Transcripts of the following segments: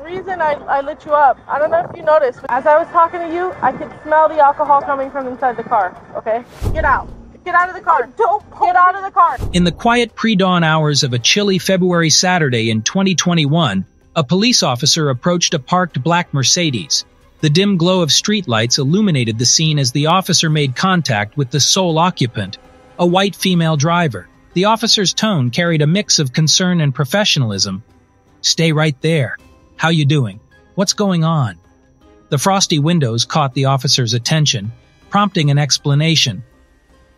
reason I lit you up, I don't know if you noticed, as I was talking to you, I could smell the alcohol coming from inside the car, okay? Get out. Get out of the car. Don't get out of the car. In the quiet pre-dawn hours of a chilly February Saturday in 2021, a police officer approached a parked black Mercedes. The dim glow of streetlights illuminated the scene as the officer made contact with the sole occupant, a white female driver. The officer's tone carried a mix of concern and professionalism. "Stay right there. How you doing? What's going on?" The frosty windows caught the officer's attention, prompting an explanation.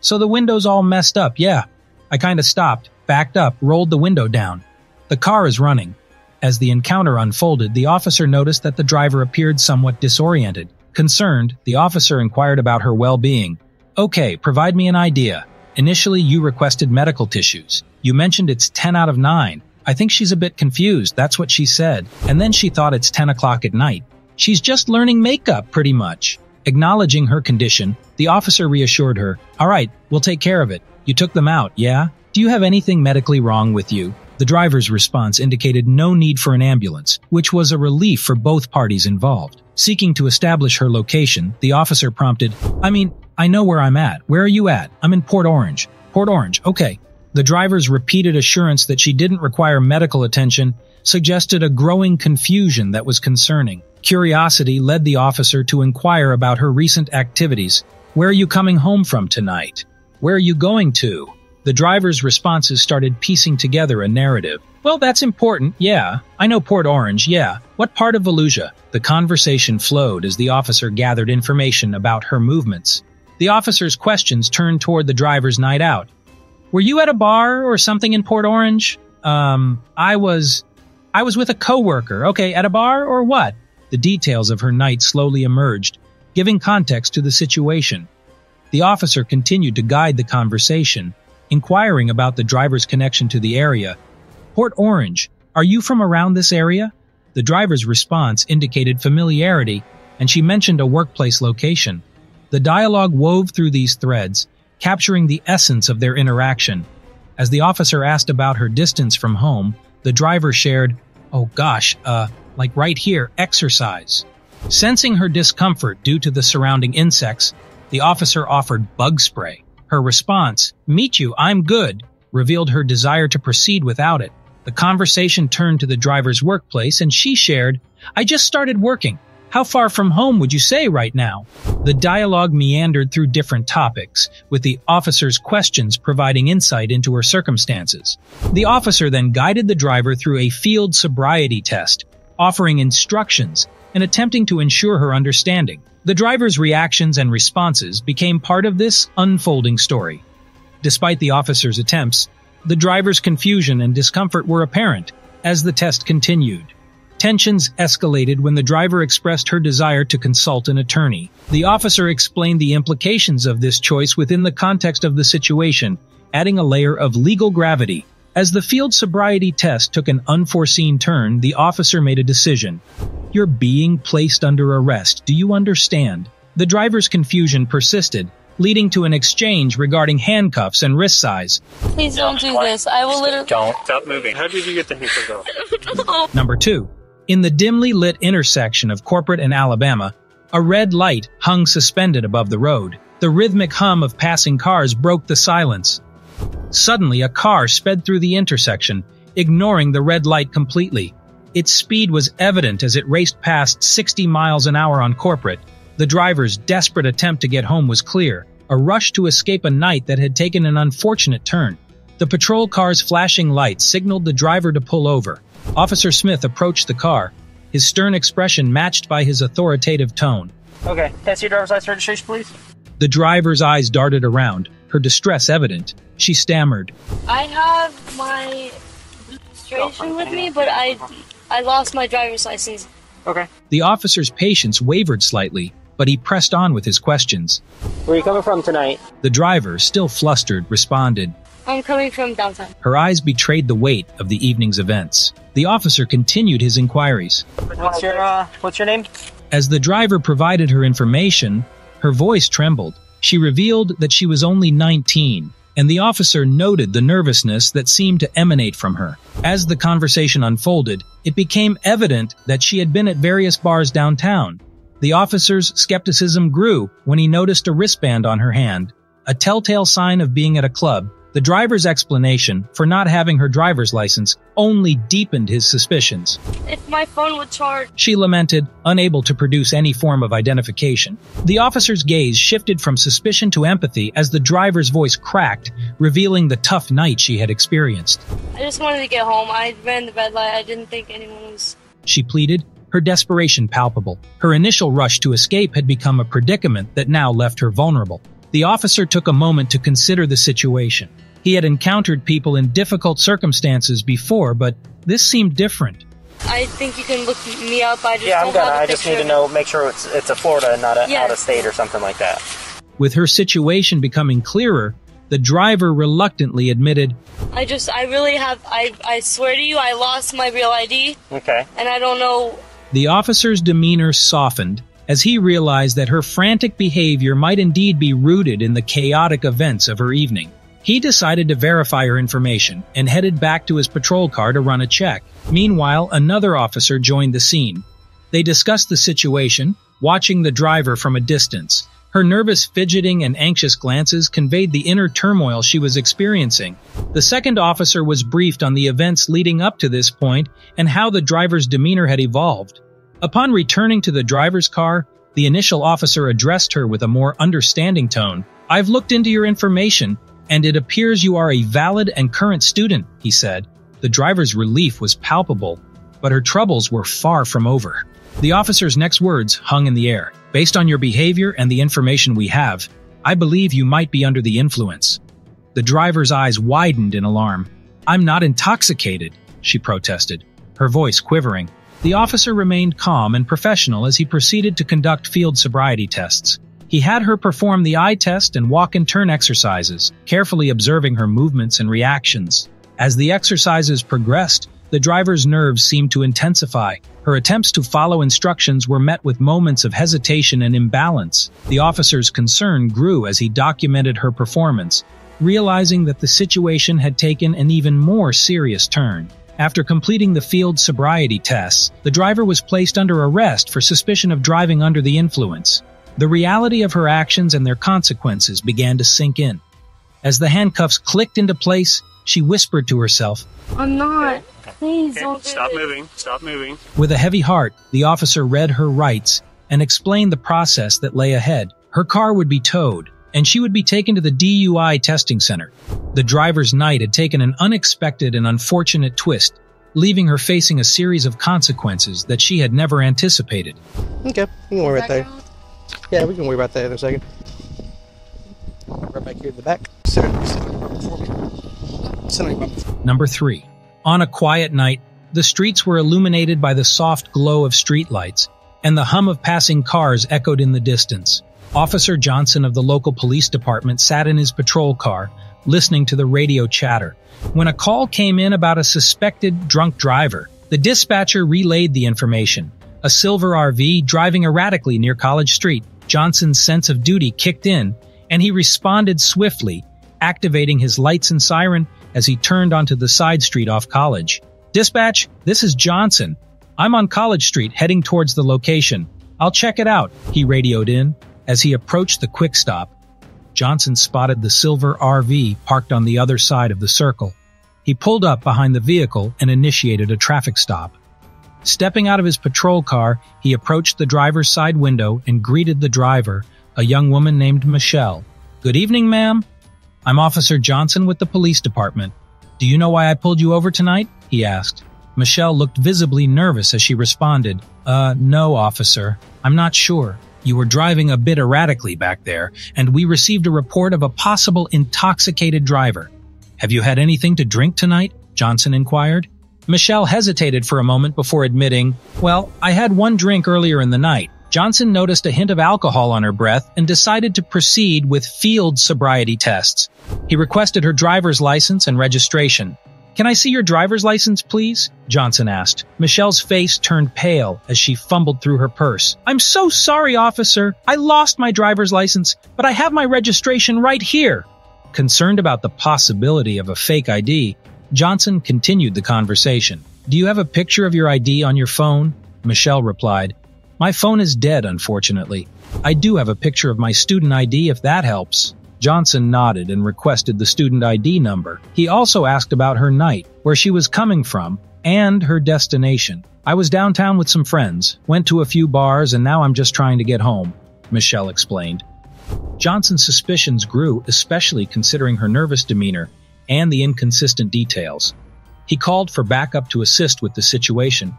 "So the window's all messed up, yeah. I kinda stopped, backed up, rolled the window down. The car is running." As the encounter unfolded, the officer noticed that the driver appeared somewhat disoriented. Concerned, the officer inquired about her well-being. "Okay, provide me an idea. Initially, you requested medical tissues. You mentioned it's 10 out of 9. I think she's a bit confused, that's what she said. And then she thought it's 10 o'clock at night. She's just learning makeup, pretty much." Acknowledging her condition, the officer reassured her, "All right, we'll take care of it. You took them out, yeah? Do you have anything medically wrong with you?" The driver's response indicated no need for an ambulance, which was a relief for both parties involved. Seeking to establish her location, the officer prompted, I know where I'm at. Where are you at? I'm in Port Orange." "Port Orange, okay." The driver's repeated assurance that she didn't require medical attention suggested a growing confusion that was concerning. Curiosity led the officer to inquire about her recent activities. "Where are you coming home from tonight? Where are you going to?" The driver's responses started piecing together a narrative. "Well, that's important, yeah. I know Port Orange, yeah. What part of Volusia?" The conversation flowed as the officer gathered information about her movements. The officer's questions turned toward the driver's night out. "Were you at a bar or something in Port Orange?" I was with a coworker. Okay, at a bar or what?" The details of her night slowly emerged, giving context to the situation. The officer continued to guide the conversation, inquiring about the driver's connection to the area. "Port Orange, are you from around this area?" The driver's response indicated familiarity, and she mentioned a workplace location. The dialogue wove through these threads, capturing the essence of their interaction. As the officer asked about her distance from home, the driver shared, "Oh gosh, like right here, exercise." Sensing her discomfort due to the surrounding insects, the officer offered bug spray. Her response, "Meet you, I'm good," revealed her desire to proceed without it. The conversation turned to the driver's workplace, and she shared, "I just started working. How far from home would you say right now?" The dialogue meandered through different topics, with the officer's questions providing insight into her circumstances. The officer then guided the driver through a field sobriety test, offering instructions and attempting to ensure her understanding. The driver's reactions and responses became part of this unfolding story. Despite the officer's attempts, the driver's confusion and discomfort were apparent as the test continued. Tensions escalated when the driver expressed her desire to consult an attorney. The officer explained the implications of this choice within the context of the situation, adding a layer of legal gravity. As the field sobriety test took an unforeseen turn, the officer made a decision. "You're being placed under arrest. Do you understand?" The driver's confusion persisted, leading to an exchange regarding handcuffs and wrist size. "Please don't do this. I will literally..." Don't. Stop moving. How did you get the handcuffs off? Number 2. In the dimly lit intersection of Corporate and Alabama, a red light hung suspended above the road. The rhythmic hum of passing cars broke the silence. Suddenly, a car sped through the intersection, ignoring the red light completely. Its speed was evident as it raced past 60 miles an hour on Corporate. The driver's desperate attempt to get home was clear, a rush to escape a night that had taken an unfortunate turn. The patrol car's flashing lights signaled the driver to pull over. Officer Smith approached the car, his stern expression matched by his authoritative tone. "Okay, can I see your driver's license registration, please?" The driver's eyes darted around, her distress evident. She stammered, "I have my registration with me, but I lost my driver's license." "Okay." The officer's patience wavered slightly, but he pressed on with his questions. "Where are you coming from tonight?" The driver, still flustered, responded. "I'm coming from downtown." Her eyes betrayed the weight of the evening's events. The officer continued his inquiries. What's your name?" As the driver provided her information, her voice trembled. She revealed that she was only 19 and the officer noted the nervousness that seemed to emanate from her. As the conversation unfolded, it became evident that she had been at various bars downtown. The officer's skepticism grew when he noticed a wristband on her hand, a telltale sign of being at a club. The driver's explanation for not having her driver's license only deepened his suspicions. If my phone would charge, She lamented, unable to produce any form of identification. The officer's gaze shifted from suspicion to empathy as the driver's voice cracked, revealing the tough night she had experienced. I just wanted to get home. I ran the red light. I didn't think anyone was... She pleaded, her desperation palpable. Her initial rush to escape had become a predicament that now left her vulnerable. The officer took a moment to consider the situation. He had encountered people in difficult circumstances before, but this seemed different. I think you can look me up. I just Yeah, I'm don't gonna. have a I just need picture to of it. know, make sure it's a Florida and not a Yeah. out of state or something like that. With her situation becoming clearer, the driver reluctantly admitted, I really have, I swear to you, I lost my real ID, Okay. and I don't know. The officer's demeanor softened as he realized that her frantic behavior might indeed be rooted in the chaotic events of her evening. He decided to verify her information and headed back to his patrol car to run a check. Meanwhile, another officer joined the scene. They discussed the situation, watching the driver from a distance. Her nervous fidgeting and anxious glances conveyed the inner turmoil she was experiencing. The second officer was briefed on the events leading up to this point and how the driver's demeanor had evolved. Upon returning to the driver's car, the initial officer addressed her with a more understanding tone. "I've looked into your information, and it appears you are a valid and current student," he said. The driver's relief was palpable, but her troubles were far from over. The officer's next words hung in the air. "Based on your behavior and the information we have, I believe you might be under the influence." The driver's eyes widened in alarm. "I'm not intoxicated," she protested, her voice quivering. The officer remained calm and professional as he proceeded to conduct field sobriety tests. He had her perform the eye test and walk and turn exercises, carefully observing her movements and reactions. As the exercises progressed, the driver's nerves seemed to intensify. Her attempts to follow instructions were met with moments of hesitation and imbalance. The officer's concern grew as he documented her performance, realizing that the situation had taken an even more serious turn. After completing the field sobriety tests, the driver was placed under arrest for suspicion of driving under the influence. The reality of her actions and their consequences began to sink in. As the handcuffs clicked into place, she whispered to herself, I'm not. Please Okay. don't do Stop this. moving. Stop moving. With a heavy heart, the officer read her rights and explained the process that lay ahead. Her car would be towed, and she would be taken to the DUI testing center. The driver's night had taken an unexpected and unfortunate twist, leaving her facing a series of consequences that she had never anticipated. Okay, you can worry about that. Yeah, we can worry about that in a second. Right back here in the back. Sit on your bum. Number 3. On a quiet night, the streets were illuminated by the soft glow of streetlights, and the hum of passing cars echoed in the distance. Officer Johnson of the local police department sat in his patrol car, listening to the radio chatter. When a call came in about a suspected drunk driver, the dispatcher relayed the information. A silver RV driving erratically near College Street. Johnson's sense of duty kicked in, and he responded swiftly, activating his lights and siren as he turned onto the side street off College. "Dispatch, this is Johnson. I'm on College Street heading towards the location. I'll check it out," he radioed in. As he approached the quick stop, Johnson spotted the silver RV parked on the other side of the circle. He pulled up behind the vehicle and initiated a traffic stop. Stepping out of his patrol car, he approached the driver's side window and greeted the driver, a young woman named Michelle. "Good evening, ma'am. I'm Officer Johnson with the police department. Do you know why I pulled you over tonight?" he asked. Michelle looked visibly nervous as she responded, No, officer. I'm not sure. You were driving a bit erratically back there, and we received a report of a possible intoxicated driver. Have you had anything to drink tonight?" Johnson inquired. Michelle hesitated for a moment before admitting, "Well, I had one drink earlier in the night." Johnson noticed a hint of alcohol on her breath and decided to proceed with field sobriety tests. He requested her driver's license and registration. "Can I see your driver's license, please?" Johnson asked. Michelle's face turned pale as she fumbled through her purse. "I'm so sorry, officer. I lost my driver's license, but I have my registration right here." Concerned about the possibility of a fake ID, Johnson continued the conversation. "Do you have a picture of your ID on your phone?" Michelle replied, "My phone is dead, unfortunately. I do have a picture of my student ID if that helps." Johnson nodded and requested the student ID number. He also asked about her night, where she was coming from, and her destination. "I was downtown with some friends, went to a few bars, and now I'm just trying to get home," Michelle explained. Johnson's suspicions grew, especially considering her nervous demeanor and the inconsistent details. He called for backup to assist with the situation.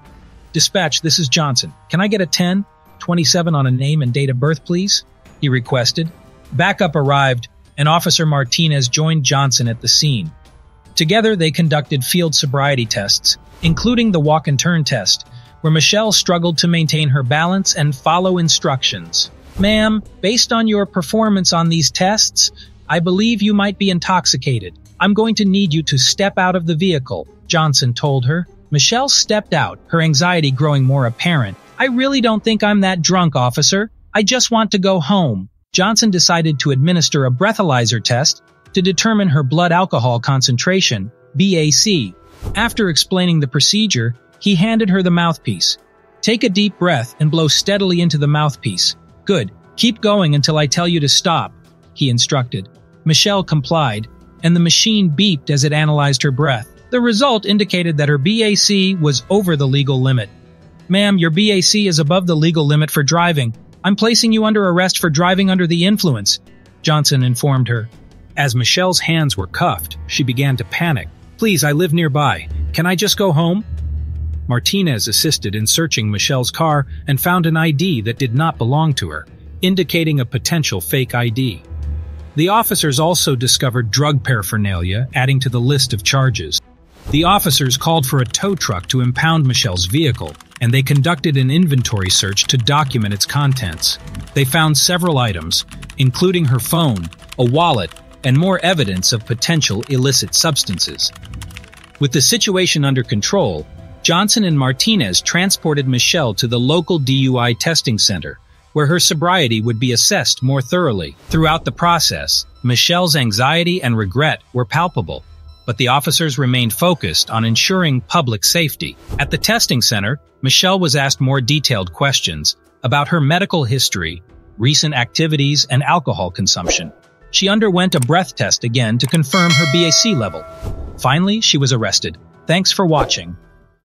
"Dispatch, this is Johnson. Can I get a 1027 on a name and date of birth, please?" he requested. Backup arrived, and Officer Martinez joined Johnson at the scene. Together, they conducted field sobriety tests, including the walk-and-turn test, where Michelle struggled to maintain her balance and follow instructions. "Ma'am, based on your performance on these tests, I believe you might be intoxicated. I'm going to need you to step out of the vehicle," Johnson told her. Michelle stepped out, her anxiety growing more apparent. "I really don't think I'm that drunk, officer. I just want to go home." Johnson decided to administer a breathalyzer test to determine her blood alcohol concentration, BAC. After explaining the procedure, he handed her the mouthpiece. "Take a deep breath and blow steadily into the mouthpiece. Good. Keep going until I tell you to stop," he instructed. Michelle complied, and the machine beeped as it analyzed her breath. The result indicated that her BAC was over the legal limit. "Ma'am, your BAC is above the legal limit for driving. I'm placing you under arrest for driving under the influence," Johnson informed her. As Michelle's hands were cuffed, she began to panic. "Please, I live nearby. Can I just go home?" Martinez assisted in searching Michelle's car and found an ID that did not belong to her, indicating a potential fake ID. The officers also discovered drug paraphernalia, adding to the list of charges. The officers called for a tow truck to impound Michelle's vehicle, and they conducted an inventory search to document its contents. They found several items, including her phone, a wallet, and more evidence of potential illicit substances. With the situation under control, Johnson and Martinez transported Michelle to the local DUI testing center, where her sobriety would be assessed more thoroughly. Throughout the process, Michelle's anxiety and regret were palpable, but the officers remained focused on ensuring public safety. At the testing center, Michelle was asked more detailed questions about her medical history, recent activities, and alcohol consumption. She underwent a breath test again to confirm her BAC level. Finally, she was arrested. Thanks for watching.